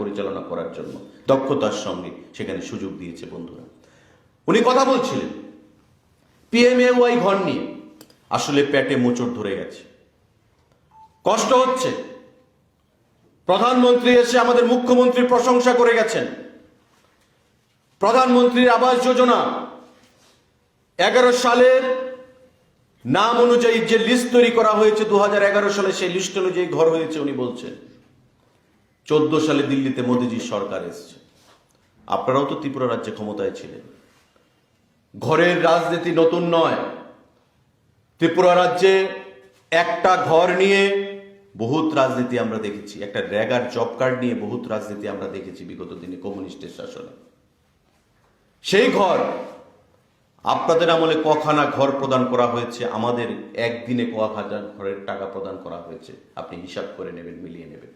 পরিচালনা করার জন্য দক্ষতার সঙ্গে সেখানে সুযোগ দিয়েছে বন্ধুরা। উনি কথা বলছিলেন পিএমএওয়াই ঘর নিয়ে, আসলে পেটে মোচড় ধরে গেছে, কষ্ট হচ্ছে। প্রধানমন্ত্রী এসে আমাদের মুখ্যমন্ত্রীর প্রশংসা করে গেছেন। প্রধানমন্ত্রীর আবাস যোজনা 11 সালের নাম অনুযায়ী যে লিস্ট তৈরি করা হয়েছে 2011 সালে, সেই লিস্ট অনুযায়ী ঘর হয়েছে উনি বলছেন। 14 সালে দিল্লিতে মোদিজির সরকার এসছে, আপনারাও তো ত্রিপুরা রাজ্যে ক্ষমতায় ছিলেন। ঘরের রাজনীতি নতুন নয়। ত্রিপুরা রাজ্যে একটা ঘর নিয়ে বহুত রাজনীতি আমরা দেখেছি, একটা রেগার জব কার্ড নিয়ে বহুত রাজনীতি আমরা দেখেছি বিগত দিনে কমিউনিস্টের শাসনে। সেই ঘর আপনাদের আমলে কখানা ঘর প্রদান করা হয়েছে, আমাদের একদিনে কখানা ঘরের টাকা প্রদান করা হয়েছে, আপনি হিসাব করে নেবেন, মিলিয়ে নেবেন।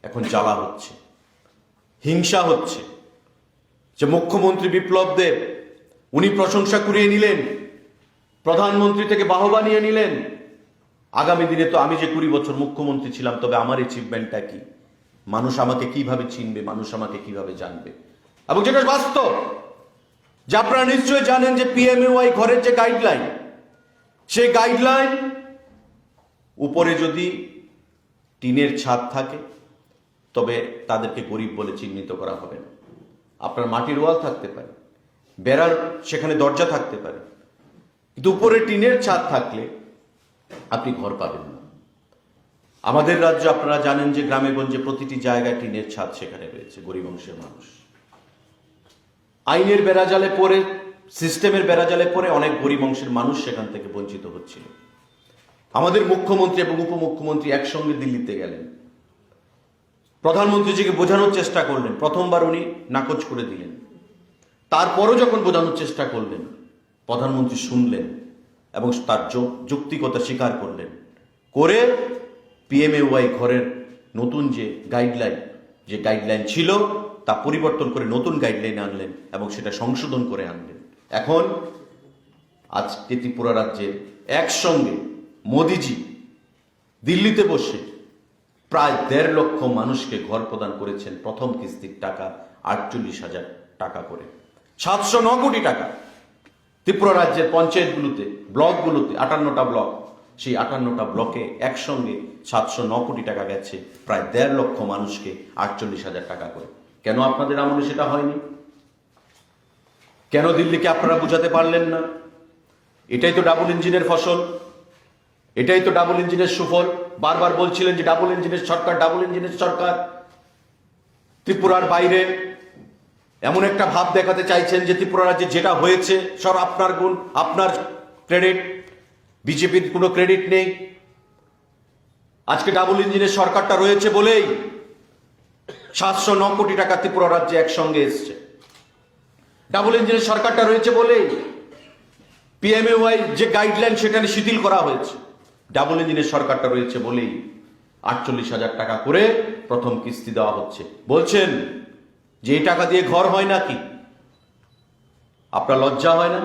এখন জ্বালা হচ্ছে, হিংসা হচ্ছে যে মুখ্যমন্ত্রী বিপ্লব দেব উনি প্রশংসা কুড়িয়ে নিলেন, প্রধানমন্ত্রী থেকে বাহবা নিয়ে নিলেন। আগামী দিনে তো আমি যে 20 বছর মুখ্যমন্ত্রী ছিলাম, তবে আমার অ্যাচিভমেন্টটা কি, মানুষ আমাকে কিভাবে চিনবে, মানুষ আমাকে কিভাবে জানবে। এবং যেটা বাস্তব, যে আপনারা নিশ্চয়ই জানেন যে পিএমএওয়াই ঘরের যে গাইডলাইন, সেই গাইডলাইন উপরে যদি টিনের ছাদ থাকে তবে তাদেরকে গরিব বলে চিহ্নিত করা হবে না। আপনার মাটির ওয়াল থাকতে পারে, বেড়ার সেখানে দরজা থাকতে পারে, কিন্তু উপরে টিনের ছাদ থাকলে আপনি ঘর পাবেন না। আমাদের রাজ্য আপনারা জানেন যে গ্রামে গঞ্জে প্রতিটি জায়গায় টিনের ছাদ সেখানে রয়েছে, গরিব অংশের মানুষ। আইনের বেড়াজালে পড়ে, সিস্টেমের বেড়াজালে পড়ে অনেক গরিব অংশের মানুষ সেখান থেকে বঞ্চিত হচ্ছিল। আমাদের মুখ্যমন্ত্রী এবং উপমুখ্যমন্ত্রী একসঙ্গে দিল্লিতে গেলেন, প্রধানমন্ত্রীজিকে বোঝানোর চেষ্টা করলেন। প্রথমবার উনি নাকচ করে দিলেন, তারপরও যখন বোঝানোর চেষ্টা করলেন, প্রধানমন্ত্রী শুনলেন এবং তার যৌক্তিকতা স্বীকার করলেন, করে পিএমএওয়াই ঘরের নতুন যে গাইডলাইন ছিল তা পরিবর্তন করে নতুন গাইডলাইন আনলেন এবং সেটা সংশোধন করে আনলেন। এখন আজকে ত্রিপুরা রাজ্যের একসঙ্গে মোদিজি দিল্লিতে বসে প্রায় 1.5 লক্ষ মানুষকে ঘর প্রদান করেছেন। প্রথম কিস্তির টাকা 48,000 টাকা করে, 709 কোটি টাকা। ত্রিপুরা রাজ্যের পঞ্চায়েতগুলোতে, ব্লকগুলোতে 58টা ব্লক, সেই 58টা ব্লকে একসঙ্গে 709 কোটি টাকা গেছে, প্রায় 1.5 লক্ষ মানুষকে 48,000 টাকা করে। কেন আপনাদের আমলে সেটা হয়নি? কেন দিল্লিকে আপনারা বুঝাতে পারলেন না? এটাই তো ডাবল ইঞ্জিনের ফসল, এটাই তো ডাবল ইঞ্জিনের সুফল। বারবার বলছিলেন যে ডাবল ইঞ্জিনের সরকার, ডাবল ইঞ্জিনের সরকার। ত্রিপুরার বাইরে এমন একটা ভাব দেখাতে চাইছেন যে ত্রিপুরা রাজ্যে যেটা হয়েছে সব আপনার গুণ, আপনার ক্রেডিট, বিজেপির কোনো ক্রেডিট নেই। আজকে ডাবল ইঞ্জিনের সরকারটা রয়েছে বলেই 709 কোটি টাকা ত্রিপুরা রাজ্যে একসঙ্গে এসছে। ডাবল ইঞ্জিনের সরকারটা রয়েছে বলেই পিএমএওয়াই যে গাইডলাইন সেটা শিথিল করা হয়েছে। ডাবল ইঞ্জিনের সরকারটা রয়েছে বলেই 48,000 টাকা করে প্রথম কিস্তি দেওয়া হচ্ছে। বলছেন যে এই টাকা দিয়ে ঘর হয় নাকি? আপনার লজ্জা হয় না?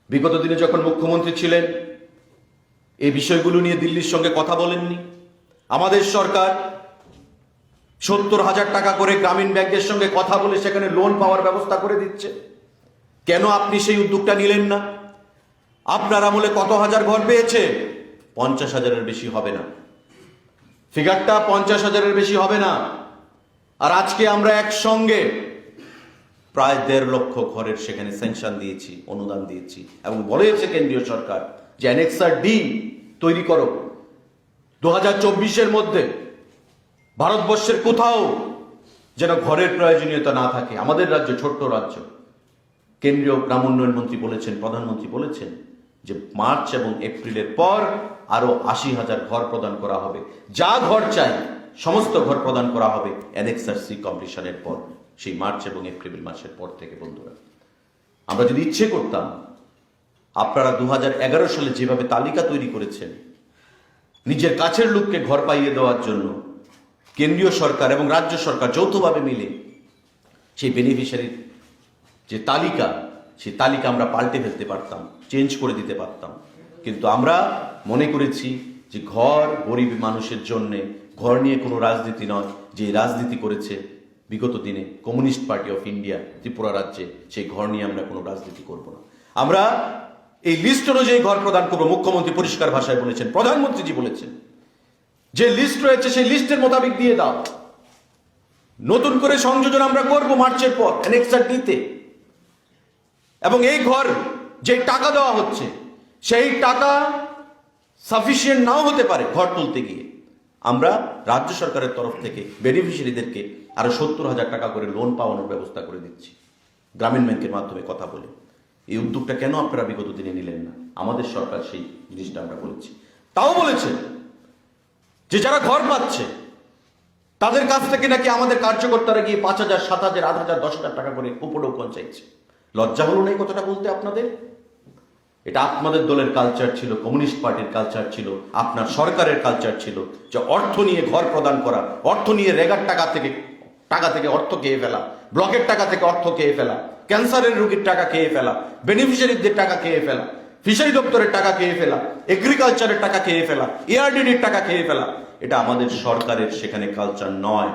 বিগত দিনে যখন মুখ্যমন্ত্রী ছিলেন এই বিষয়গুলো নিয়ে দিল্লির সঙ্গে কথা বলেননি? আমাদের সরকার 70,000 টাকা করে গ্রামীণ ব্যাংকের সঙ্গে কথা বলে সেখানে লোন পাওয়ার ব্যবস্থা করে দিচ্ছে। কেন আপনি সেই উদ্যোগটা নিলেন না? আপনার আমলে কত হাজার ঘর পেয়েছে? 50,000-এর বেশি হবে না, ফিগারটা 50,000-এর বেশি হবে না। আর আজকে আমরা একসঙ্গে প্রায় 1.5 লক্ষ ঘরের সেখানে স্যাংশন দিয়েছি, অনুদান দিয়েছি এবং বলেছে কেন্দ্রীয় সরকার যে অ্যানেক্সার ডি তৈরি করো। 2024-এর মধ্যে ভারতবর্ষের কোথাও যেন ঘরের প্রয়োজনীয়তা না থাকে। আমাদের রাজ্য ছোট্ট রাজ্য, কেন্দ্রীয় গ্রাম উন্নয়ন মন্ত্রী বলেছেন, প্রধানমন্ত্রী বলেছেন যে মার্চ এবং এপ্রিলের পর আরো 80,000 ঘর প্রদান করা হবে। যা ঘর চাই সমস্ত ঘর প্রদান করা হবে অ্যানেক্সার সি কমপ্লিশনের পর, সেই মার্চ এবং এপ্রিল মাসের পর থেকে। বন্ধুরা, আমরা যদি ইচ্ছে করতাম, আপনারা 2011 সালে যেভাবে তালিকা তৈরি করেছেন নিজের কাছের লোককে ঘর পাইয়ে দেওয়ার জন্য, কেন্দ্রীয় সরকার এবং রাজ্য সরকার যৌথভাবে মিলে সেই বেনিফিশিয়ারির যে তালিকা, সেই তালিকা আমরা পাল্টে ফেলতে পারতাম, চেঞ্জ করে দিতে পারতাম। কিন্তু আমরা মনে করেছি যে ঘর গরিব মানুষের জন্যে, ঘর নিয়ে কোনো রাজনীতি নয়। যে রাজনীতি করেছে বিগত দিনে communist party of India Tripura রাজ্যে সেই ঘর নিয়ে আমরা কোনো রাজনীতি করব না। আমরা এই লিস্ট অনুযায়ী ঘর প্রদান করবো। মুখ্যমন্ত্রী পরিষ্কার ভাষায় বলেছেন, প্রধানমন্ত্রীজি বলেছেন, যে লিস্ট রয়েছে সেই লিস্টের মোতাবেক দিয়ে দাও। নতুন করে সংযোজন আমরা করব মার্চের পর অ্যানেক্সার দিতে। এবং এই ঘর যে টাকা দেওয়া হচ্ছে সেই টাকা সাফিসিয়েন্ট নাও হতে পারে ঘর তুলতে গিয়ে। আমরা রাজ্য সরকারের তরফ থেকে বেনিফিশিয়ারিদেরকে আরো 70,000 টাকা করে লোন পাওয়ানোর ব্যবস্থা করে দিচ্ছি গ্রামীণ ব্যাংকের মাধ্যমে কথা বলে। এই উদ্যোগটা কেন আপনারা বিগত দিনে নিলেন না? আমাদের সরকার সেই জিনিসটা আমরা বলেছি। তাও বলেছেন যে যারা ঘর পাচ্ছে তাদের কাছ থেকে নাকি আমাদের কার্যকর্তারা গিয়ে 5,000, 7,000, 8,000, 10,000 টাকা করে উপঢৌকন চাইছে। লজ্জা হলো না এই কথাটা বলতে আপনাদের? এটা আপনাদের দলের কালচার ছিল, কমিউনিস্ট পার্টির কালচার ছিল, আপনার সরকারের কালচার ছিল, যে অর্থ নিয়ে ঘর প্রদান করা, অর্থ নিয়ে রেগার টাকা থেকে অর্থ খেয়ে ফেলা, ব্লকের টাকা থেকে অর্থ খেয়ে ফেলা, ক্যান্সারের রোগীর টাকা খেয়ে ফেলা, বেনিফিশিয়ারিদের টাকা খেয়ে ফেলা, ফিশারি দপ্তরের টাকা খেয়ে ফেলা, এগ্রিকালচারের টাকা খেয়ে ফেলা, এআরডিডির টাকা খেয়ে ফেলা। এটা আমাদের সরকারের সেখানে কালচার নয়।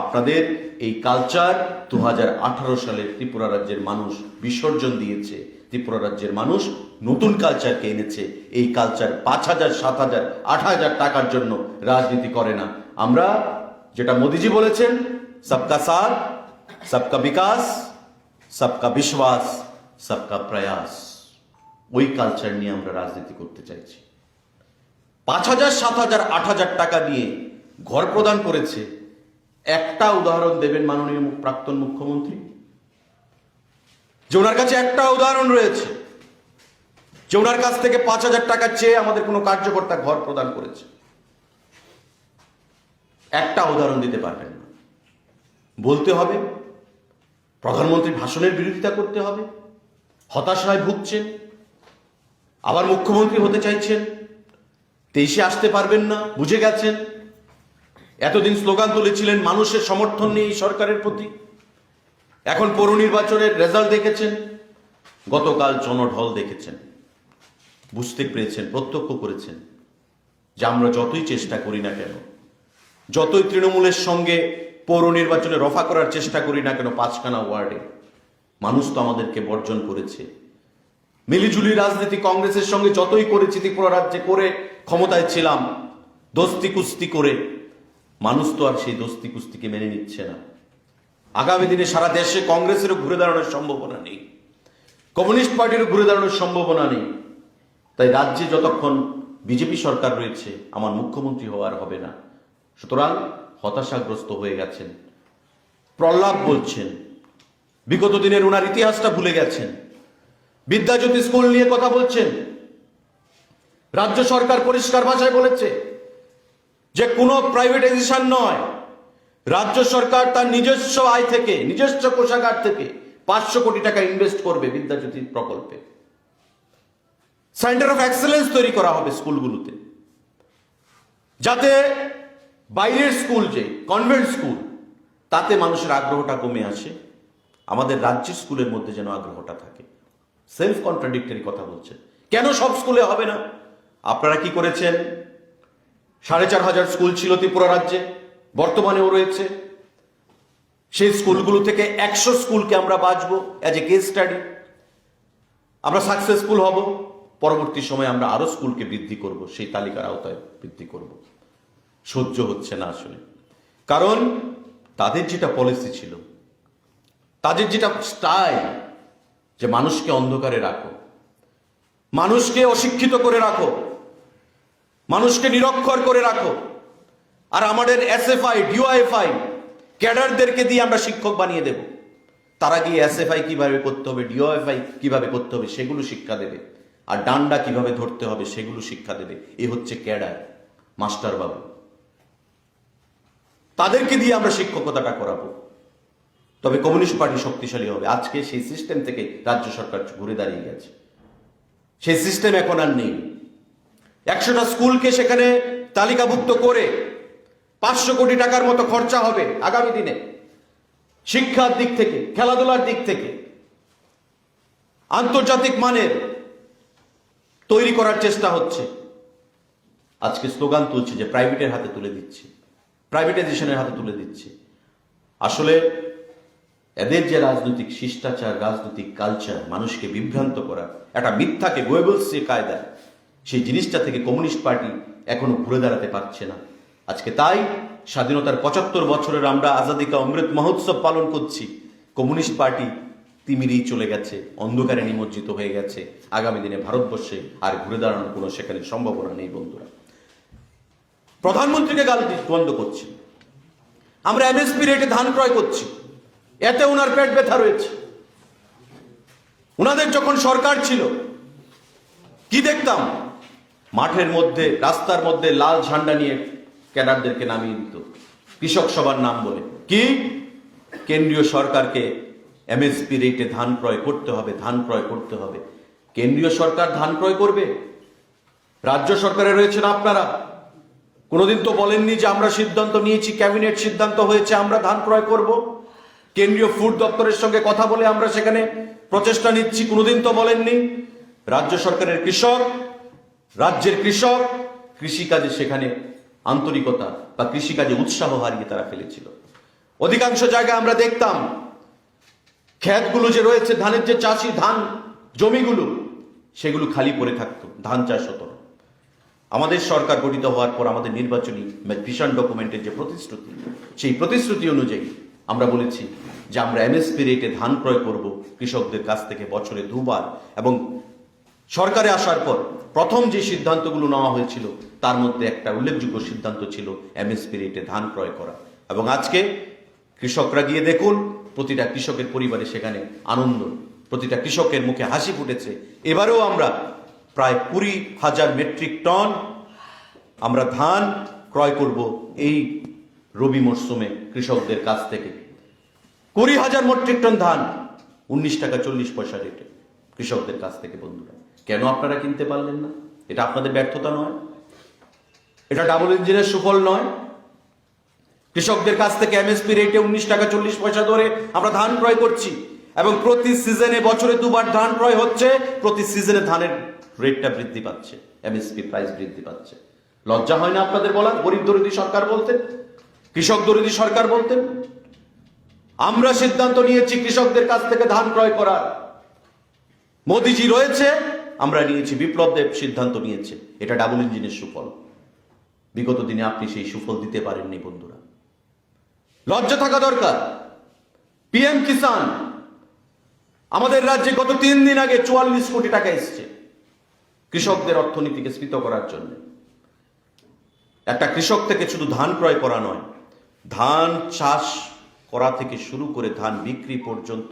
আপনাদের এই কালচার 2018 সালে ত্রিপুরা রাজ্যের মানুষ বিসর্জন দিয়েছে। ত্রিপুরা রাজ্যের মানুষ নতুন কালচারকে এনেছে। এই কালচার 5,000, 7,000, 8,000 টাকার জন্য রাজনীতি করে না। আমরা যেটা মোদিজি বলেছেন, সবকা সাথ, সবকা বিকাশ, সবকা বিশ্বাস, সবকা প্রয়াস, ওই কালচার নিয়ে আমরা রাজনীতি করতে চাইছি। 5,000, 7,000, 8,000 টাকা দিয়ে ঘর প্রদান করেছে। একটা উদাহরণ দেবেন মাননীয় প্রাক্তন মুখ্যমন্ত্রী, যে ওনার কাছে একটা উদাহরণ রয়েছে যে ওনার কাছ থেকে 5,000 টাকা চেয়ে আমাদের কোনো কার্যকর্তা ঘর প্রদান করেছে? একটা উদাহরণ দিতে পারবেন না। বলতে হবে প্রধানমন্ত্রীর ভাষণের বিরোধিতা করতে হবে, হতাশায় ভুগছেন, আবার মুখ্যমন্ত্রী হতে চাইছেন, 23-এ আসতে পারবেন না, বুঝে গেছেন। এতদিন স্লোগান তুলেছিলেন মানুষের সমর্থন নেই এই সরকারের প্রতি। এখন পৌর নির্বাচনের রেজাল্ট দেখেছেন, গতকাল জনঢল দেখেছেন, বুঝতে পেরেছেন, প্রত্যক্ষ করেছেন যে আমরা যতই চেষ্টা করি না কেন, যতই তৃণমূলের সঙ্গে পৌর নির্বাচনে রফা করার চেষ্টা করি না কেন, 5খানা ওয়ার্ডে মানুষ তো আমাদেরকে বর্জন করেছে। মিলিজুলি রাজনীতি কংগ্রেসের সঙ্গে যতই করেছি ত্রিপুরা রাজ্যে করে ক্ষমতায় ছিলাম, দোস্তি কুস্তি করে, মানুষ তো আর সেই দোস্তি কুস্তিকে মেনে নিচ্ছে না। আগামী দিনে সারা দেশে কংগ্রেসেরও ঘুরে দাঁড়ানোর সম্ভাবনা নেই, কমিউনিস্ট পার্টিরও ঘুরে দাঁড়ানোর সম্ভাবনা নেই। তাই রাজ্যে যতক্ষণ বিজেপি সরকার রয়েছে আমার মুখ্যমন্ত্রী হওয়ার হবে না। সুতরাং হতাশাগ্রস্ত হয়ে গেছেন, প্রহ্লাদ বলছেন, বিগত দিনের ওনার ইতিহাসটা ভুলে গেছেন, বিদ্যাজ্যোতি স্কুল নিয়ে কথা বলছেন। রাজ্য সরকার পরিষ্কার ভাষায় বলেছে যে কোনো প্রাইভেটাইজেশন নয়, রাজ্য সরকার তার নিজস্ব আয় থেকে, নিজস্ব কোষাগার থেকে 500 কোটি টাকা ইনভেস্ট করবে বিদ্যাজ্যোতি প্রকল্পে। সেন্টার অফ এক্সেলেন্স তৈরি করা হবে স্কুলগুলোতে, যাতে বাইরের স্কুল, যে কনভেন্ট স্কুল, তাতে মানুষের আগ্রহটা কমে আসে, আমাদের রাজ্যের স্কুলের মধ্যে যেন আগ্রহটা থাকে। সেলফ কন্ট্রাডিক্টরি কথা বলছেন। কেন সব স্কুলে হবে না? আপনারা কি করেছেন? 4,500 স্কুল ছিল ত্রিপুরা রাজ্যে, বর্তমানেও রয়েছে। সেই স্কুলগুলো থেকে 100 স্কুলকে আমরা বাঁচবো অ্যাজ এ কেস স্টাডি, আমরা সাকসেসফুল হব। পরবর্তী সময়ে আমরা আরো স্কুলকে বৃদ্ধি করব, সেই তালিকার আওতায় বৃদ্ধি করব। সহ্য হচ্ছে না আসলে, কারণ তাদের যেটা পলিসি ছিল, তাদের যেটা স্টাইল, যে মানুষকে অন্ধকারে রাখো, মানুষকে অশিক্ষিত করে রাখো, মানুষকে নিরক্ষর করে রাখো, আর আমাদের এসএফআই, ডিওএফআই ক্যাডারদেরকে দিয়ে আমরা শিক্ষক বানিয়ে দেব। তারা গিয়ে এসএফআই কিভাবে করতে হবে, ডিওএফআই কিভাবে করতে হবে সেগুলো শিক্ষা দেবে, আর ডান্ডা কিভাবে ধরতে হবে সেগুলো শিক্ষা দেবে। এ হচ্ছে ক্যাডার, মাস্টার বাবু। তাদেরকে দিয়ে আমরা শিক্ষকতাটা করাবো, তবে কমিউনিস্ট পার্টি শক্তিশালী হবে। আজকে সেই সিস্টেম থেকে রাজ্য সরকার ঘুরে দাঁড়িয়ে গেছে, সেই সিস্টেম এখন আর নেই। 100টা স্কুলকে সেখানে তালিকাভুক্ত করে 500 কোটি টাকার মতো খরচা হবে আগামী দিনে, শিক্ষার দিক থেকে, খেলাধুলার দিক থেকে আন্তর্জাতিক মানের তৈরি করার চেষ্টা হচ্ছে। আজকে স্লোগান তুলছে যে প্রাইভেটের হাতে তুলে দিচ্ছে, প্রাইভেটাইজেশনের হাতে তুলে দিচ্ছে। আসলে এদের যে রাজনৈতিক শিষ্টাচার, রাজনৈতিক কালচার, মানুষকে বিভ্রান্ত করা, একটা মিথ্যাকে গোয়েবলসে কায়দা, সেই জিনিসটা থেকে কমিউনিস্ট পার্টি এখনো ঘুরে দাঁড়াতে পারছে না। আজকে তাই স্বাধীনতার ৭৫ বছরের আমরা আজাদী কা অমৃত মহোৎসব পালন করছি। কমিউনিস্ট পার্টি তিমিরেই চলে গেছে, অন্ধকারে নিমজ্জিত হয়ে গেছে। আগামী দিনে ভারতবর্ষে আর ঘুরে দাঁড়ানোর কোনো সেখানে সম্ভাবনা নেই। বন্ধুরা, প্রধানমন্ত্রীকে গাল বন্ধ করছি, আমরা এমএসপি রেটে ধান ক্রয় করছি, এতে ওনার পেট ব্যথা রয়েছে। ওনাদের যখন সরকার ছিল কি দেখতাম, মাঠের মধ্যে, রাস্তার মধ্যে লাল ঝান্ডা নিয়ে ক্যাডারদেরকে নামিয়ে দিত কৃষক সভার নাম বলে। কি, কেন্দ্রীয় সরকারকে এমএসপি রেটে ধান ক্রয় করতে হবে, ধান ক্রয় করতে হবে। কেন্দ্রীয় সরকার ধান ক্রয় করবে? রাজ্য সরকারে রয়েছেন আপনারা, কোনোদিন তো বলেননি যে আমরা সিদ্ধান্ত নিয়েছি, ক্যাবিনেট সিদ্ধান্ত হয়েছে আমরা ধান ক্রয় করব। কেন্দ্রীয় ফুড দপ্তরের সঙ্গে কথা বলে আমরা সেখানে প্রচেষ্টা নিচ্ছি, কোনোদিন তো বলেননি। রাজ্য সরকারের কৃষক, রাজ্যের কৃষক কৃষিকাজে সেখানে আন্তরিকতা বা কৃষিকাজে উৎসাহ হারিয়ে তারা ফেলেছিল। অধিকাংশ জায়গায় আমরা দেখতাম ক্ষেতগুলো যে রয়েছে, ধানের যে চাষি, ধান জমিগুলো, সেগুলো খালি পড়ে থাকতো, ধান চাষ হতো না। আমাদের সরকার গঠিত হওয়ার পর আমাদের নির্বাচনী ভিশন ডকুমেন্টের যে প্রতিশ্রুতি, সেই প্রতিশ্রুতি অনুযায়ী আমরা বলেছি যে আমরা এমএসপি রেটে ধান ক্রয় করব কৃষকদের কাছ থেকে বছরে 2 বার। এবং সরকারে আসার পর প্রথম যে সিদ্ধান্তগুলো নেওয়া হয়েছিল তার মধ্যে একটা উল্লেখযোগ্য সিদ্ধান্ত ছিল এমএসপি রেটে ধান ক্রয় করা। এবং আজকে কৃষকরা গিয়ে দেখুন, প্রতিটা কৃষকের পরিবারে সেখানে আনন্দ, প্রতিটা কৃষকের মুখে হাসি ফুটেছে। এবারেও আমরা প্রায় 20,000 মেট্রিক টন আমরা ধান ক্রয় করব এই রবি মরশুমে কৃষকদের কাছ থেকে। 20,000 মেট্রিক টন ধান 19 টাকা 40 পয়সা রেটে কৃষকদের কাছ থেকে। বন্ধুরা, কেন আপনারা কিনতে পারলেন না? এটা আপনাদের ব্যর্থতা নয়, এটা ডাবল ইঞ্জিনের সুফল নয়। কৃষকদের কাছ থেকে এমএসপি রেটে 19 টাকা 40 পয়সা ধরে আমরা ধান ক্রয় করছি এবং প্রতি সিজনে বছরে 2 বার ধান ক্রয় হচ্ছে। প্রতি সিজনে ধানের রেটটা বৃদ্ধি পাচ্ছে, এমএসপি প্রাইস বৃদ্ধি পাচ্ছে। লজ্জা হয় না আপনাদের বলা? গরিব দরিদ্র সরকার বলতেন, কৃষক দরিদ্র সরকার বলতেন। আমরা সিদ্ধান্ত নিয়েছি কৃষকদের কাছ থেকে ধান ক্রয় করার। মোদিজি রয়েছে, আমরা নিয়েছি, বিপ্লব দেব সিদ্ধান্ত নিয়েছে। এটা ডাবল ইঞ্জিনের সুফল। বিগত দিনে আপনি সেই সুফল দিতে পারেননি। বন্ধুরা, লজ্জা থাকা দরকার। পিএম কিষান আমাদের রাজ্যে গত 3 দিন আগে 44 কোটি টাকা এসছে কৃষকদের অর্থনীতিকে স্ফীত করার জন্য। একটা কৃষক থেকে শুধু ধান ক্রয় করা নয়, ধান চাষ করা থেকে শুরু করে ধান বিক্রি পর্যন্ত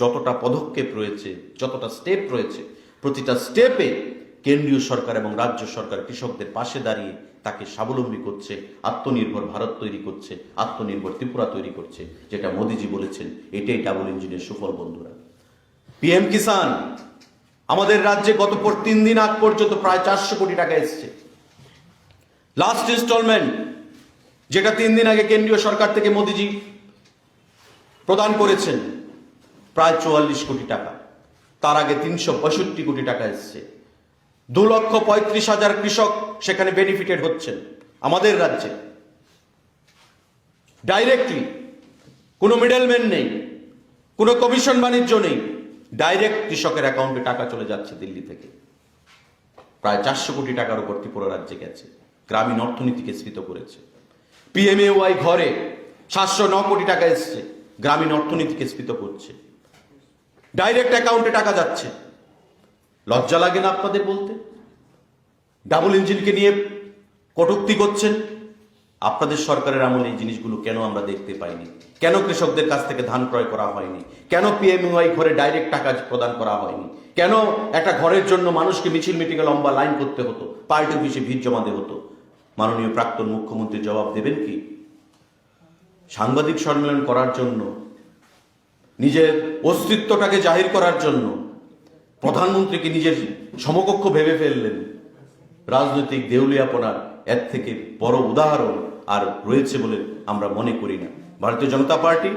যতটা পদক্ষেপ রয়েছে, যতটা স্টেপ রয়েছে, প্রতিটা স্টেপে কেন্দ্রীয় সরকার এবং রাজ্য সরকার কৃষকদের পাশে দাঁড়িয়ে তাকে স্বাবলম্বী করছে, আত্মনির্ভর ভারত তৈরি করছে, আত্মনির্ভর ত্রিপুরা তৈরি করছে, যেটা মোদিজি বলেছেন। এটাই ডাবল ইঞ্জিনের সুফল। বন্ধুরা, পিএম কিষান আমাদের রাজ্যে গত 3 দিন আগ পর্যন্ত প্রায় 400 কোটি টাকা এসছে। লাস্ট ইনস্টলমেন্ট, যেটা 3 দিন আগে কেন্দ্রীয় সরকার থেকে মোদিজি প্রদান করেছেন, প্রায় 44 কোটি টাকা। তার আগে 365 কোটি টাকা এসছে। 2,35,000 কৃষক সেখানে বেনিফিটেড হচ্ছেন আমাদের রাজ্যে ডাইরেক্টলি। কোনো মিডলম্যান নেই, কোনো কমিশন বাণিজ্য নেই, ডাইরেক্ট কৃষকের অ্যাকাউন্টে টাকা চলে যাচ্ছে দিল্লি থেকে। প্রায় 400 কোটি টাকার উপর ত্রিপুরা রাজ্যে গেছে, গ্রামীণ অর্থনীতিকে স্ফীত করেছে। পিএমএওয়াই ঘরে 709 কোটি টাকা এসছে, গ্রামীণ অর্থনীতিকে স্ফীত করছে, ডাইরেক্ট অ্যাকাউন্টে টাকা যাচ্ছে। লজ্জা লাগে না আপনাদের বলতে? ডাবল ইঞ্জিনকে নিয়ে কটূক্তি করছেন। আপনাদের সরকারের আমলে এই জিনিসগুলো কেন আমরা দেখতে পাইনি? কেন কৃষকদের কাছ থেকে ধান ক্রয় করা হয়নি? কেন পিএমওয়াই ঘরে ডাইরেক্ট টাকা প্রদান করা হয়নি? কেন একটা ঘরের জন্য মানুষকে মিছিল মিটিংয়ে লম্বা লাইন করতে হতো, পার্টি অফিসে ভিড় জমাতে হতো? মাননীয় প্রাক্তন মুখ্যমন্ত্রী জবাব দেবেন কি? সাংবাদিক সম্মেলন করার জন্য, নিজের অস্তিত্বটাকে জাহির করার জন্য প্রধানমন্ত্রীকে নিজের সমকক্ষ ভেবে ফেললেন। রাজনৈতিক দেউলিয়াপনার এর থেকে বড় উদাহরণ আর রয়েছে বলে আমরা মনে করি না। ভারতীয় জনতা পার্টি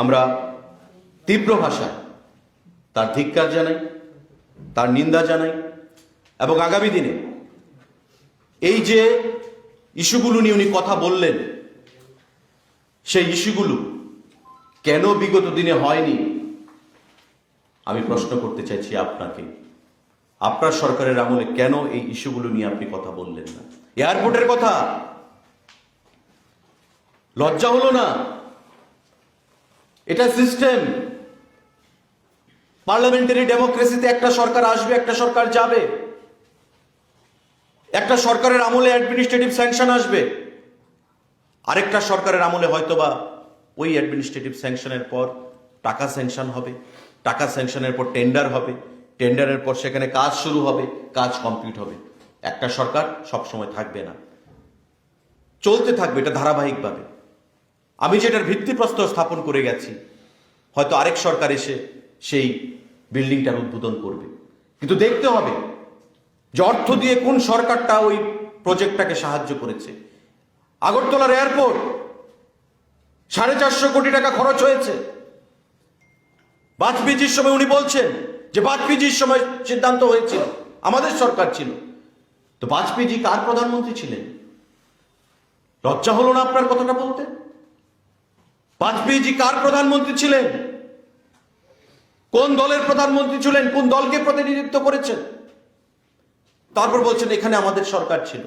আমরা তীব্র ভাষায় তার ধিক্কার জানাই, তার নিন্দা জানাই এবং আগামী দিনে এই যে ইস্যুগুলো নিয়ে উনি কথা বললেন, সেই ইস্যুগুলো কেন বিগত দিনে হয়নি? আমি প্রশ্ন করতে চাইছি আপনাকে, আপনার সরকারের আমলে কেন এই ইস্যুগুলো নিয়ে আপনি কথা বললেন না? এয়ারপোর্টের কথা লজ্জা হলো না? এটা সিস্টেম। পার্লামেন্টারি ডেমোক্রেসিতে একটা সরকার আসবে, একটা সরকার যাবে। একটা সরকারের আমলে অ্যাডমিনিস্ট্রেটিভ স্যাংশন আসবে, আরেকটা সরকারের আমলে হয়তোবা ওই অ্যাডমিনিস্ট্রেটিভ স্যাংশনের পর টাকা স্যাংশন হবে, টাকা স্যাংশনের পর টেন্ডার হবে, টেন্ডারের পর সেখানে কাজ শুরু হবে, কাজ কমপ্লিট হবে। একটা সরকার সবসময় থাকবে না, চলতে থাকবে এটা ধারাবাহিকভাবে। আমি যেটার ভিত্তিপ্রস্তর স্থাপন করে গেছি, হয়তো আরেক সরকার এসে সেই বিল্ডিংটার উদ্বোধন করবে, কিন্তু দেখতে হবে যে অর্থ দিয়ে কোন সরকারটা ওই প্রজেক্টটাকে সাহায্য করেছে। আগরতলার এয়ারপোর্ট 450 কোটি টাকা খরচ হয়েছে। বাজপেয়ীজির সময় উনি বলছেন যে বাজপেয়ীজির সময় সিদ্ধান্ত হয়েছিল, আমাদের সরকার ছিল। তো বাজপেয়ীজি কার প্রধানমন্ত্রী ছিলেন? লজ্জা হলো না আপনার কথাটা বলতে? বাজপেয়ীজি কার প্রধানমন্ত্রী ছিলেন? কোন দলের প্রধানমন্ত্রী ছিলেন? কোন দলকে প্রতিনিধিত্ব করেছেন? তারপর বলছেন এখানে আমাদের সরকার ছিল।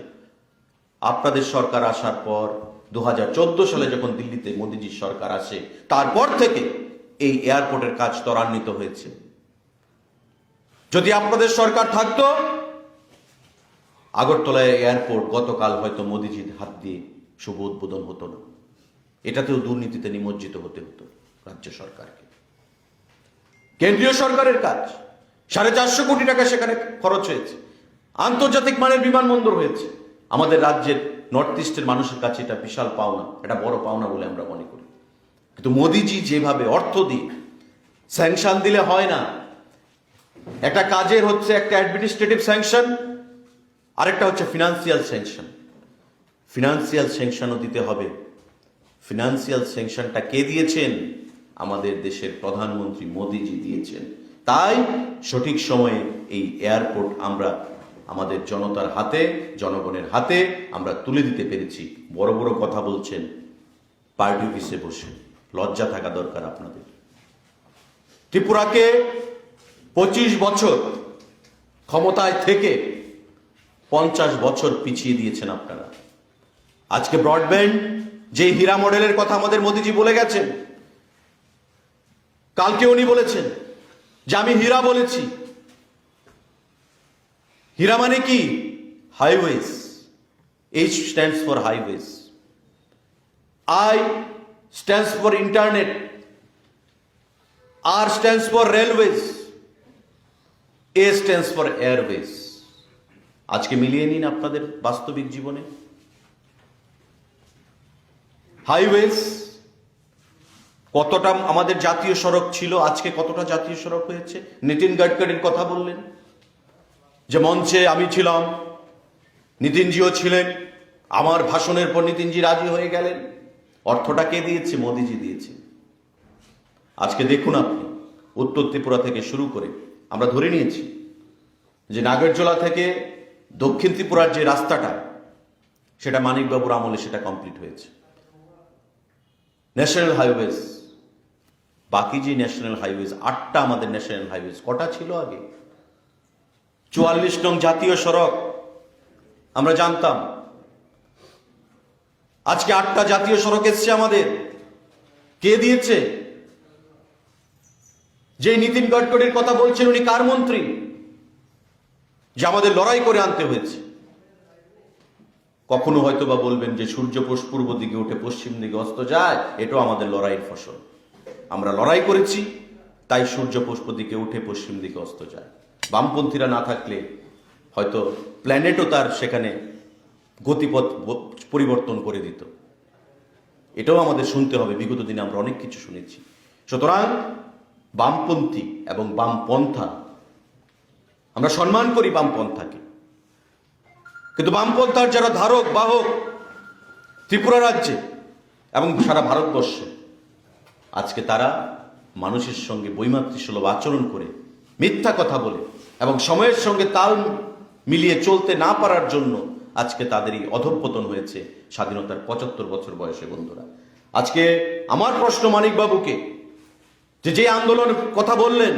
আপনাদের সরকার আসার পর 2014 সালে যখন দিল্লিতে মোদিজির সরকার আসে, তারপর থেকে এই এয়ারপোর্টের কাজ ত্বরান্বিত হয়েছে। যদি আপনাদের সরকার থাকতো, আগরতলায় এয়ারপোর্ট গতকাল হয়তো মোদিজির হাত দিয়ে শুভ উদ্বোধন হতো না। এটাতেও দুর্নীতিতে নিমজ্জিত হতে হতো রাজ্য সরকারকে। কেন্দ্রীয় সরকারের কাজ 450 কোটি টাকা সেখানে খরচ হয়েছে। আন্তর্জাতিক মানের বিমানবন্দর হয়েছে। আমাদের রাজ্যের নর্থ ইস্টের মানুষের কাছে এটা বিশাল পাওনা, এটা বড় পাওনা বলে আমরা মনে করি। কিন্তু মোদিজি যেভাবে অর্থ দিয়ে স্যাংশন দিলে হয় না। একটা কাজের হচ্ছে একটা অ্যাডমিনিস্ট্রেটিভ স্যাংশন, আরেকটা হচ্ছে ফিনান্সিয়াল স্যাংশন। ফিনান্সিয়াল স্যাংশনও দিতে হবে। ফিনান্সিয়াল স্যাংশনটা কে দিয়েছেন? আমাদের দেশের প্রধানমন্ত্রী মোদিজি দিয়েছেন। তাই সঠিক সময়ে এই এয়ারপোর্ট আমরা আমাদের জনতার হাতে, জনগণের হাতে আমরা তুলে দিতে পেরেছি। বড় বড় কথা বলছেন পার্টি অফিসে বসে, লজ্জা থাকা দরকার আপনাদের। ত্রিপুরাকে 25 বছর ক্ষমতায় থেকে 50 বছর পিছিয়ে দিয়েছেন আপনারা। আজকে ব্রডব্যান্ড যে হীরা মডেলের কথা আমাদের মোদিজি বলে গেছেন, কালকে উনি বলেছেন যে আমি হীরা বলেছি। হীরা মানে কি? Highways. H stands for highways, I stands for internet, R stands for railways, A stands for airways। আজকে মিলিয়ে নিন আপনাদের বাস্তবিক জীবনে। হাইওয়েজ কতটা আমাদের জাতীয় সড়ক ছিল, আজকে কতটা জাতীয় সড়ক হয়েছে। নীতিন গাডকারির কথা বললেন যে মঞ্চে আমি ছিলাম, নীতিনজিও ছিলেন, আমার ভাষণের পর নীতিনজি রাজি হয়ে গেলেন। অর্থটা কে দিয়েছে? মোদিজি দিয়েছে। আজকে দেখুন আপনি, উত্তর ত্রিপুরা থেকে শুরু করে আমরা ধরে নিয়েছি যে নাগেরজোলা থেকে দক্ষিণ ত্রিপুরার যে রাস্তাটা, সেটা মানিকবাবুর আমলে সেটা কমপ্লিট হয়েছে। ন্যাশনাল হাইওয়েজ, বাকি যে ন্যাশনাল হাইওয়েজ 8টা আমাদের ন্যাশনাল হাইওয়েজ, কটা ছিল আগে? 44 নং জাতীয় সড়ক আমরা জানতাম, আজকে 8টা জাতীয় সড়ক এসছে আমাদের। কে দিয়েছে? যে নীতিন গডকরির কথা বলছেন উনি কার মন্ত্রী? যে আমাদের লড়াই করে আনতে হয়েছে। কখনো হয়তো বা বলবেন যে সূর্য পূর্ব দিকে উঠে পশ্চিম দিকে অস্ত যায়, এটাও আমাদের লড়াইয়ের ফসল। আমরা লড়াই করেছি, তাই সূর্য পূর্ব দিকে উঠে পশ্চিম দিকে অস্ত যায়। বামপন্থীরা না থাকলে হয়তো প্ল্যানেটও তার সেখানে গতিপথ পরিবর্তন করে দিত। এটাও আমাদের শুনতে হবে। বিগত দিনে আমরা অনেক কিছু শুনেছি। সুতরাং বামপন্থী এবং বামপন্থা, আমরা সম্মান করি বামপন্থাকে, কিন্তু বামপন্থার যারা ধারক বাহক ত্রিপুরা রাজ্যে এবং সারা ভারতবর্ষে, আজকে তারা মানুষের সঙ্গে বৈমাতৃসুলভ আচরণ করে, মিথ্যা কথা বলে এবং সময়ের সঙ্গে তাল মিলিয়ে চলতে না পারার জন্য আজকে তাদেরই অধঃপতন হয়েছে স্বাধীনতার 75 বছর বয়সে। বন্ধুরা, আজকে আমার প্রশ্ন মানিক বাবুকে, যে আন্দোলন কথা বললেন,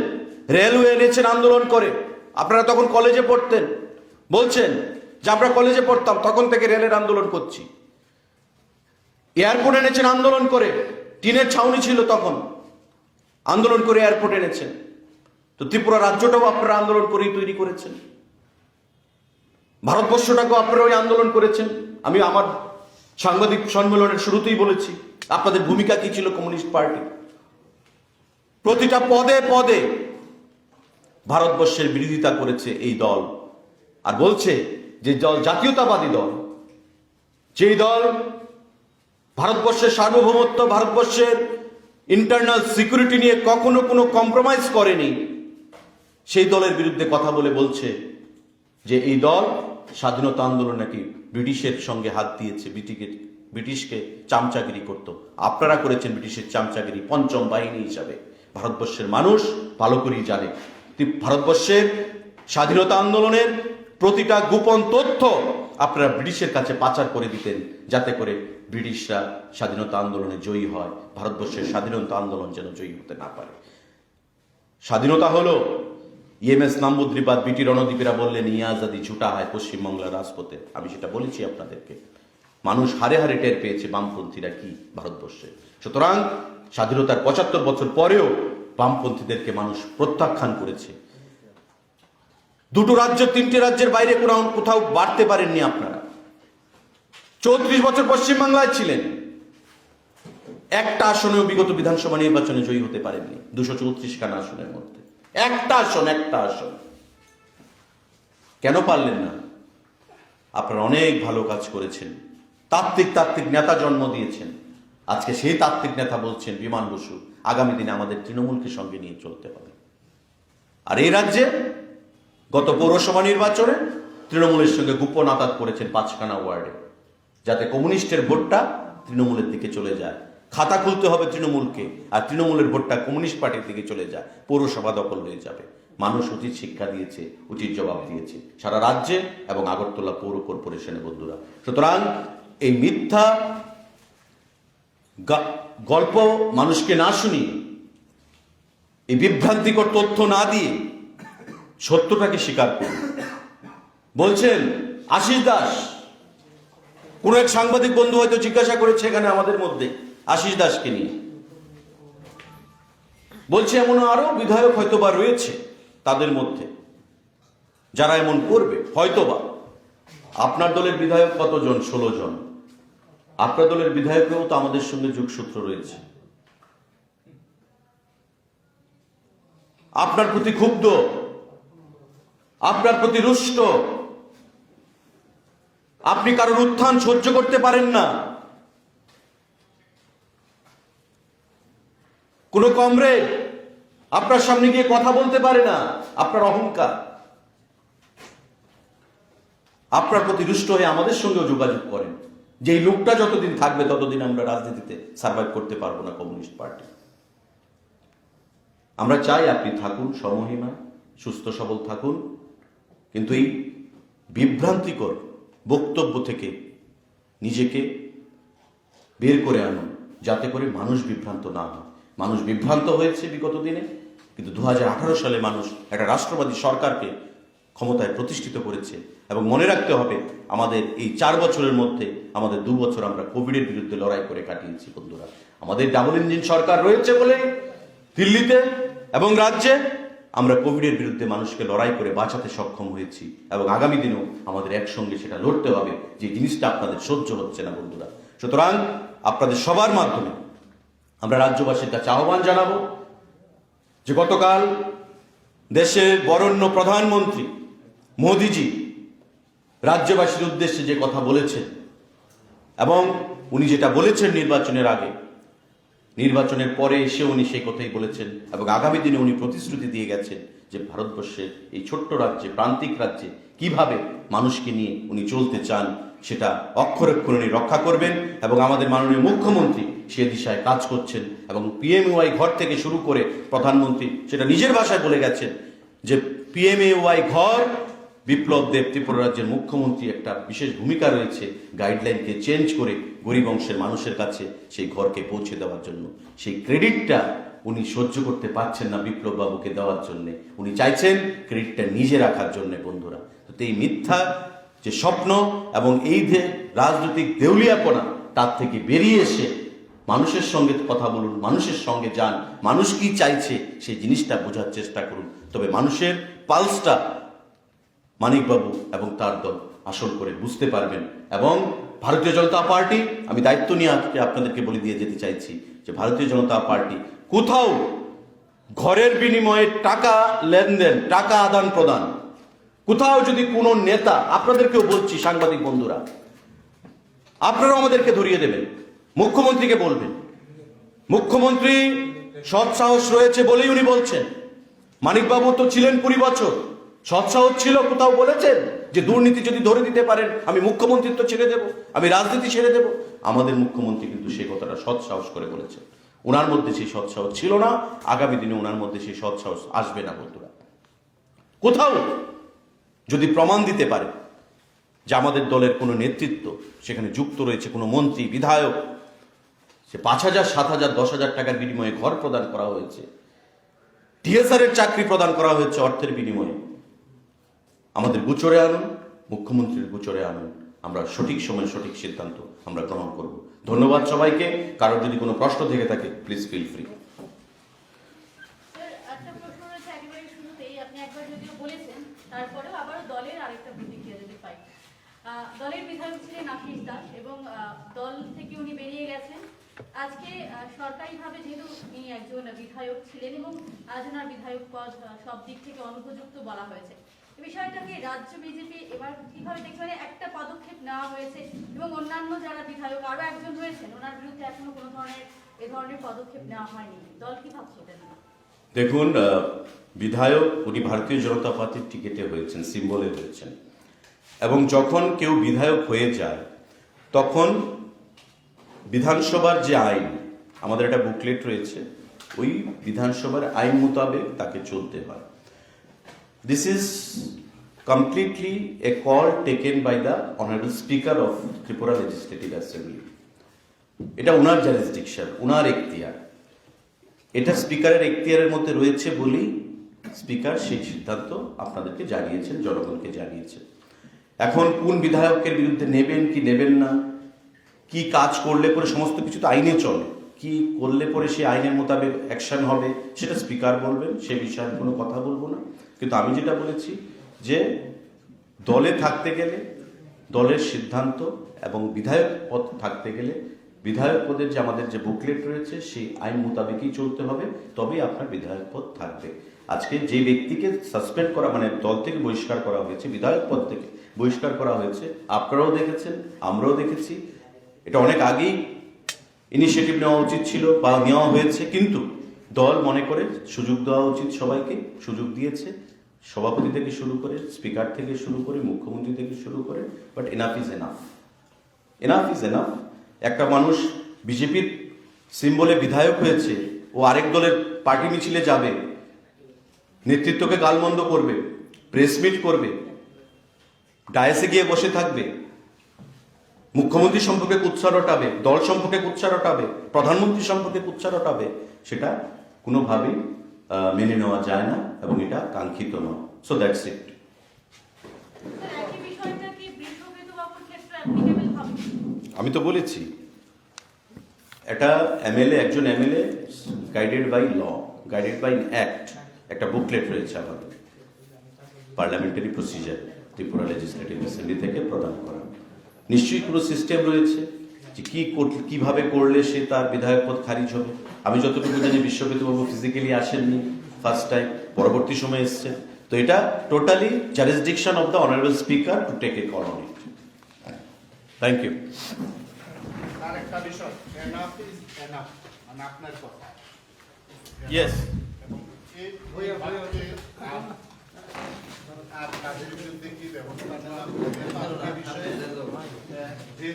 রেলওয়ে এনেছেন আন্দোলন করে, আপনারা তখন কলেজে পড়তেন, বলছেন যে আমরা কলেজে পড়তাম তখন থেকে রেলের আন্দোলন করছি। এয়ারপোর্ট এনেছেন আন্দোলন করে, টিনের ছাউনি ছিল তখন, আন্দোলন করে এয়ারপোর্ট এনেছেন। তো ত্রিপুরা রাজ্যটাও আপনারা আন্দোলন করেই তৈরি করেছেন, ভারতবর্ষটাকেও আপনারা ওই আন্দোলন করেছেন। আমি আমার সাংবাদিক সম্মেলনের শুরুতেই বলেছি আপনাদের ভূমিকা কি ছিল। কমিউনিস্ট পার্টি প্রতিটা পদে পদে ভারতবর্ষের বিরোধিতা করেছে এই দল, আর বলছে যে দল জাতীয়তাবাদী দল, যেই দল ভারতবর্ষের সার্বভৌমত্ব, ভারতবর্ষের ইন্টারনাল সিকিউরিটি নিয়ে কখনো কোনো কম্প্রোমাইজ করেনি, সেই দলের বিরুদ্ধে কথা বলে বলছে যে এই দল স্বাধীনতা আন্দোলন নাকি ব্রিটিশের সঙ্গে হাত দিয়েছে, ব্রিটিশকে চামচাগিরি করত। আপনারা করেছেন ব্রিটিশের চামচাগিরি পঞ্চম বাহিনী হিসাবে। ভারতবর্ষের মানুষ ভালো করেই জানে ভারতবর্ষের স্বাধীনতা আন্দোলনের প্রতিটা গোপন তথ্য আপনারা ব্রিটিশের কাছে পাচার করে দিতেন, যাতে করে ব্রিটিশরা স্বাধীনতা আন্দোলনে জয়ী হয়, ভারতবর্ষের স্বাধীনতা আন্দোলন যেন জয়ী হতে না পারে। স্বাধীনতা হলো ইএমএস নাম্বুদ্রিপাদ বিটি রণদ্বীপেরা বললেন ই আজাদি ঝুটা হয় পশ্চিমবাংলার রাজপথে। আমি সেটা বলেছি আপনাদেরকে, মানুষ হারে হারে টের পেয়েছে বামপন্থীরা কি ভারতবর্ষে। সুতরাং স্বাধীনতার ৭৫ বছর পরেও বামপন্থীদেরকে মানুষ প্রত্যাখ্যান করেছে। দুটো রাজ্য, ৩টে রাজ্যের বাইরে কোথাও বাড়তে পারেননি আপনারা। ৩৪ বছর পশ্চিমবাংলায় ছিলেন, একটা আসনেও বিগত বিধানসভা নির্বাচনে জয়ী হতে পারেননি। ২৩৪ খানা আসনের মধ্যে একটা আসন। কেন পারলেন না? আপনারা অনেক ভালো কাজ করেছেন, তাত্ত্বিক নেতা জন্ম দিয়েছেন। আজকে সেই তাত্ত্বিক নেতা বলছেন বিমান বসু আগামী দিনে আমাদের তৃণমূলকে সঙ্গে নিয়ে চলতে হবে। আর এই রাজ্যে গত পৌরসভা নির্বাচনে তৃণমূলের সঙ্গে গোপন আঘাত করেছেন ৫খানা ওয়ার্ডে, যাতে কমিউনিস্টের ভোটটা তৃণমূলের দিকে চলে যায়। খাতা খুলতে হবে তৃণমূলকে, আর তৃণমূলের ভোটটা কমিউনিস্ট পার্টির দিকে চলে যায়, পৌরসভা দখল হয়ে যাবে। মানুষ উচিত শিক্ষা দিয়েছে, উচিত জবাব দিয়েছে সারা রাজ্যে এবং আগরতলা পৌর কর্পোরেশনে বন্ধুরা। সুতরাং এই মিথ্যা গল্প মানুষকে না শুনিয়ে, এই বিভ্রান্তিকর তথ্য না দিয়ে সত্যটাকে স্বীকার করুন। বলছেন আশিস দাস, কোন এক সাংবাদিক বন্ধু হয়তো জিজ্ঞাসা করেছে এখানে আমাদের মধ্যে আশিস দাসকে নিয়ে, বলছে এমন আরো বিধায়ক হয়তোবা রয়েছে তাদের মধ্যে যারা এমন করবে, হয়তোবা। আপনার দলের বিধায়ক কতজন? ১৬ জন। আপনার দলের বিধায়কেও তো আমাদের সঙ্গে যোগসূত্র রয়েছে। আপনার প্রতি ক্ষুব্ধ, আপনার প্রতি রুষ্ট, আপনি কারোর উত্থান সহ্য করতে পারেন না। কোন কমরেড আপনার সামনে গিয়ে কথা বলতে পারে না, আপনার অহংকার। আপনার প্রতি রুষ্ট হয়ে আমাদের সঙ্গেও যোগাযোগ করেন যে এই লোকটা যতদিন থাকবে ততদিন আমরা রাজনীতিতে সার্ভাইভ করতে পারবো না কমিউনিস্ট পার্টি। আমরা চাই আপনি থাকুন সমহিমা, সুস্থ সবল থাকুন, কিন্তু এই বিভ্রান্তিকর বক্তব্য থেকে নিজেকে বের করে আনুন, যাতে করে মানুষ বিভ্রান্ত না হয়। মানুষ বিভ্রান্ত হয়েছে বিগত দিনে, কিন্তু ২০১৮ সালে মানুষ একটা রাষ্ট্রবাদী সরকারকে ক্ষমতায় প্রতিষ্ঠিত করেছে। এবং মনে রাখতে হবে, আমাদের এই ৪ বছরের মধ্যে আমাদের ২ বছর আমরা কোভিডের বিরুদ্ধে লড়াই করে কাটিয়েছি বন্ধুরা। আমাদের ডাবল ইঞ্জিন সরকার রয়েছে বলে দিল্লিতে এবং রাজ্যে আমরা কোভিডের বিরুদ্ধে মানুষকে লড়াই করে বাঁচাতে সক্ষম হয়েছি, এবং আগামী দিনেও আমাদের একসঙ্গে সেটা লড়তে হবে, যে জিনিসটা আপনাদের সহ্য হচ্ছে না বন্ধুরা। সুতরাং আপনাদের সবার মাধ্যমে আমরা রাজ্যবাসীর কাছে আহ্বান জানাবো যে গতকাল দেশের বরেণ্য প্রধানমন্ত্রী মোদিজি রাজ্যবাসীর উদ্দেশ্যে যে কথা বলেছেন, এবং উনি যেটা বলেছেন নির্বাচনের আগে, নির্বাচনের পরে এসে উনি সেই কথাই বলেছেন, এবং আগামী দিনে উনি প্রতিশ্রুতি দিয়ে গেছেন যে ভারতবর্ষের এই ছোট্ট রাজ্যে, প্রান্তিক রাজ্যে কিভাবে মানুষকে নিয়ে উনি চলতে চান সেটা অক্ষরে অক্ষরে উনি রক্ষা করবেন। এবং আমাদের মাননীয় মুখ্যমন্ত্রী সে দিশায় কাজ করছেন, এবং পিএমএওয়াই ঘর থেকে শুরু করে প্রধানমন্ত্রী সেটা নিজের ভাষায় বলে গেছেন যে পিএমএওয়াই ঘর বিপ্লব দেব ত্রিপুরা রাজ্যের মুখ্যমন্ত্রী একটা বিশেষ ভূমিকা রয়েছে গাইডলাইনকে চেঞ্জ করে গরিব অংশের মানুষের কাছে সেই ঘরকে পৌঁছে দেওয়ার জন্য। সেই ক্রেডিটটা উনি সহ্য করতে পারছেন না বিপ্লব বাবুকে দেওয়ার জন্য, উনি চাইছেন ক্রেডিটটা নিজে রাখার জন্য। বন্ধুরা, তো এই মিথ্যা যে স্বপ্ন এবং এই যে রাজনৈতিক দেউলিয়াপনা, তার থেকে বেরিয়ে এসে মানুষের সঙ্গে কথা বলুন, মানুষের সঙ্গে যান, মানুষ কি চাইছে সেই জিনিসটা বোঝার চেষ্টা করুন। তবে মানুষের পালসটা মানিকবাবু এবং তার দল আসল করে বুঝতে পারবেন। এবং ভারতীয় জনতা পার্টি, আমি দায়িত্ব নিয়ে আজকে আপনাদেরকে বলে দিয়ে যেতে চাইছি যে ভারতীয় জনতা পার্টি কোথাও ঘরের বিনিময়ে টাকা লেনদেন, টাকা আদান প্রদান, কোথাও যদি কোনো নেতা, আপনাদেরকেও বলছি সাংবাদিক বন্ধুরা, আপনারাও আমাদেরকে ধরিয়ে দেবেন, মুখ্যমন্ত্রীকে বলবেন। মুখ্যমন্ত্রী সৎ সাহস রয়েছে বলেই উনি বলছেন। মানিকবাবু তো ছিলেন 20 বছর, সৎ সাহস ছিল, কোথাও বলেছেন যে দুর্নীতি যদি ধরে দিতে পারেন আমি মুখ্যমন্ত্রিত্ব ছেড়ে দেব, আমি রাজনীতি ছেড়ে দেব? আমাদের মুখ্যমন্ত্রী কিন্তু সেই কথাটা সৎ সাহস করে বলেছেন। ওনার মধ্যে সেই সৎ সাহস ছিল না, আগামী দিনে ওনার মধ্যে সেই সৎ সাহস আসবে না। বন্ধুরা, কোথাও যদি প্রমাণ দিতে পারে যে আমাদের দলের কোনো নেতৃত্ব সেখানে যুক্ত রয়েছে, কোনো মন্ত্রী, বিধায়ক, সে 5,000, 7,000, 10,000 টাকার বিনিময়ে ঘর প্রদান করা হয়েছে, টিএসআর এর চাকরি প্রদান করা হয়েছে অর্থের বিনিময়ে, আমাদের গোচরে আনুন, মুখ্যমন্ত্রীর গোচরে আনুন। আমরা সঠিক সময়ে সঠিক সিদ্ধান্ত আমরা গ্রহণ করব। ধন্যবাদ সবাইকে। কারোর যদি কোনো প্রশ্ন থেকে থাকে প্লিজ ফিল ফ্রি। একটা প্রশ্ন রয়েছে একেবারে শুরুতেই, আপনি একবার যদিও বলেছেন, তারপরেও আবার দলের আরেকটা প্রতিক্রিয়া যদি পাই। দলের বিধায়ক ছিলেন আশিস দাস এবং দল থেকে উনি বেরিয়ে গেছেন। আজকে সরকারিভাবে যেহেতু উনি একজন বিধায়ক ছিলেন এবং আজ ওনার বিধায়ক পদ সব দিক থেকে অনুপযুক্ত বলা হয়েছে, এই বিষয়টাকে রাজ্য বিজেপি এবার কিভাবে দেখছে? মানে একটা পদক্ষেপ নেওয়া হয়েছে এবং অন্যান্য যারা বিধায়ক আরো একজন রয়েছেন, ওনার বিরুদ্ধে এখনো কোনো ধরনের পদক্ষেপ নেওয়া হয়নি। দল কি ভাবছে এটা নিয়ে? দেখুন, বিধায়ক উনি ভারতীয় জনতা পার্টির টিকিটে হয়েছেন, সিম্বলে হয়েছেন, এবং যখন কেউ বিধায়ক হয়ে যায় তখন বিধানসভার যে আইন, আমাদের একটা বুকলেট রয়েছে, ওই বিধানসভার আইন মোতাবেক তাকে চলতে হয়। This is completely a call taken by the honourable speaker of Tripura legislative assembly. এটা ওনার জারিসডিকশন, ওনার এখতিয়ার। এটা স্পিকারের এখতিয়ারের মধ্যে রয়েছে বলেই স্পিকার সেই সিদ্ধান্ত আপনাদেরকে জানিয়েছেন, জনগণকে জানিয়েছেন। এখন কোন বিধায়কের বিরুদ্ধে নেবেন কি নেবেন না, কি কাজ করলে পরে, সমস্ত কিছু তো আইনে চলে, কি করলে পরে সেই আইনের মোতাবেক অ্যাকশন হবে সেটা স্পিকার বলবেন, সে বিষয়ে কোনো কথা বলবো না। কিন্তু আমি যেটা বলেছি যে দলে থাকতে গেলে দলের সিদ্ধান্ত এবং বিধায়ক পদ থাকতে গেলে বিধায়ক পদের যে আমাদের যে বুকলেট রয়েছে সেই আইন মোতাবেকই চলতে হবে, তবেই আপনার বিধায়ক পদ থাকবে। আজকে যে ব্যক্তিকে সাসপেন্ড করা, মানে দল থেকে বহিষ্কার করা হয়েছে, বিধায়ক পদ থেকে বহিষ্কার করা হয়েছে, আপনারাও দেখেছেন, আমরাও দেখেছি। এটা অনেক আগেই ইনিশিয়েটিভ নেওয়া উচিত ছিল বা নেওয়া হয়েছে, কিন্তু দল মনে করে সুযোগ দেওয়া উচিত, সবাইকে সুযোগ দিয়েছে, সভাপতি থেকে শুরু করে, স্পিকার থেকে শুরু করে, মুখ্যমন্ত্রী থেকে শুরু করে। But enough is enough, enough is enough. একটা মানুষ বিজেপির সিম্বলে বিধায়ক হয়েছে, ও আরেক দলের পার্টি মিছিলে যাবে, নেতৃত্বকে গালমন্দ করবে, প্রেস মিট করবে, ডায়াসে গিয়ে বসে থাকবে, মুখ্যমন্ত্রী সম্পর্কে কুৎসা রটাবে, দল সম্পর্কে কুৎসা রটাবে, প্রধানমন্ত্রী সম্পর্কে কুৎসা রটাবে, সেটা কোনোভাবেই মেনে নেওয়া যায় না এবং এটা কাঙ্ক্ষিত নয়। So that's it. আমি তো বলেছি এটা এমএলএ, একজন MLA guided by law, guided by act, একটা বুকলেট রয়েছে আমাদের parliamentary procedure Tripura legislative assembly থেকে প্রদান করা। নিশ্চয়ই কোনো সিস্টেম রয়েছে যে কিভাবে করলে সে তার বিধায়ক পদ খারিজ হবে। আমি যতটুকু জানি বিশ্ববিদ্যালয়বাবু ফিজিক্যালি আসেননি ফার্স্ট টাইম, পরবর্তী সময় এসছেন। তো এটা totally jurisdiction of the honourable speaker to take a call on it. Thank you. আরেকটা বিষয়, এনাফ ইজ এনাফ, মানে আপনার কথা। ইয়েস। এবং এই আর কাজের বিরুদ্ধে কি ব্যবস্থা নেওয়া বিষয়ে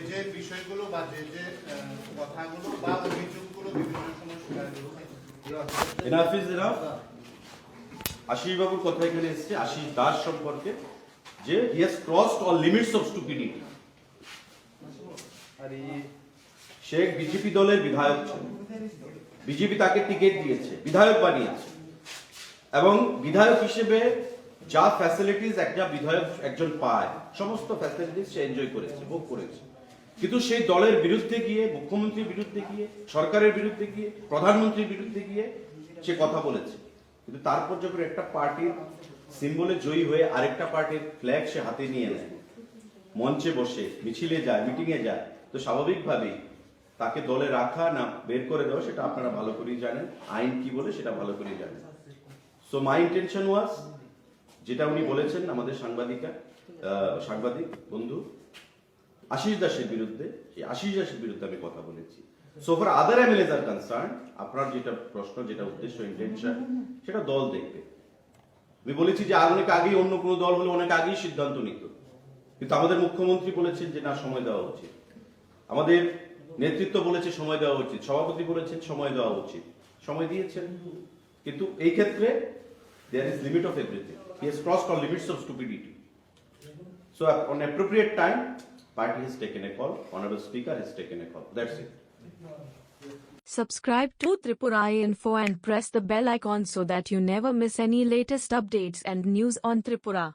যে বিষয়গুলো বা যে কথাগুলো বা অভিযোগগুলো বিভিন্ন সময় এনাফ ইজ এনাফ। আশিস বাবুর কথা এখানে এসছে, আশিস দাস সম্পর্কে যে he has crossed all limits of stupidity. Say BJP দলের বিধায়ক ছিল, বিজেপি তাকে টিকিট দিয়েছে, বিধায়ক বানিয়েছে, এবং বিধায়ক হিসেবে যা ফ্যাসিলিটিস একটা বিধায়ক একজন পায় সমস্ত ফ্যাসিলিটিস সে এনজয় করেছে, ভোগ করেছে। কিন্তু সেই দলের বিরুদ্ধে গিয়ে, মুখ্যমন্ত্রীর বিরুদ্ধে গিয়ে, সরকারের বিরুদ্ধে গিয়ে, প্রধানমন্ত্রীর বিরুদ্ধে গিয়ে সে কথা বলেছে। কিন্তু তারপর যখন একটা পার্টির সিম্বলে জয়ী হয়ে আরেকটা পার্টির ফ্ল্যাগ সে হাতে নিয়ে নেয়, মঞ্চে বসে মিছিলে যায়, মিটিংয়ে যায়, তো স্বাভাবিকভাবেই তাকে দলে রাখা না বের করে দেওয়া সেটা আপনারা ভালো করেই জানেন, আইন কি বলে সেটা ভালো করেই জানেন। সো মাই ইন্টেনশন ওয়াজ, যেটা উনি বলেছেন আমাদের সাংবাদিক বন্ধু আশিস দাসের বিরুদ্ধে, সেই আশিস দাসের বিরুদ্ধে আমি কথা বলেছি। So for other MLS R concern, আপনার যেটা প্রশ্ন, যেটা উদ্দেশ্য, ইন্টেনশন, সেটা দল দেখবে। আমি বলেছি যে আর অনেক আগেই অন্য কোনো দল হলে অনেক আগেই সিদ্ধান্ত নিত, কিন্তু আমাদের মুখ্যমন্ত্রী বলেছেন যে না, সময় দেওয়া উচিত। আমাদের নেতৃত্ব বলেছে সময় দেওয়া উচিত, সভাপতি বলেছেন সময় দেওয়া উচিত, সময় দিয়েছেন। কিন্তু এই ক্ষেত্রে there is limit of everything. He has crossed all limits of stupidity. So on appropriate time, party has taken a call, honorable speaker has taken a call. That's it. Subscribe to Tripura Info and press the bell icon so that you never miss any latest updates and news on Tripura.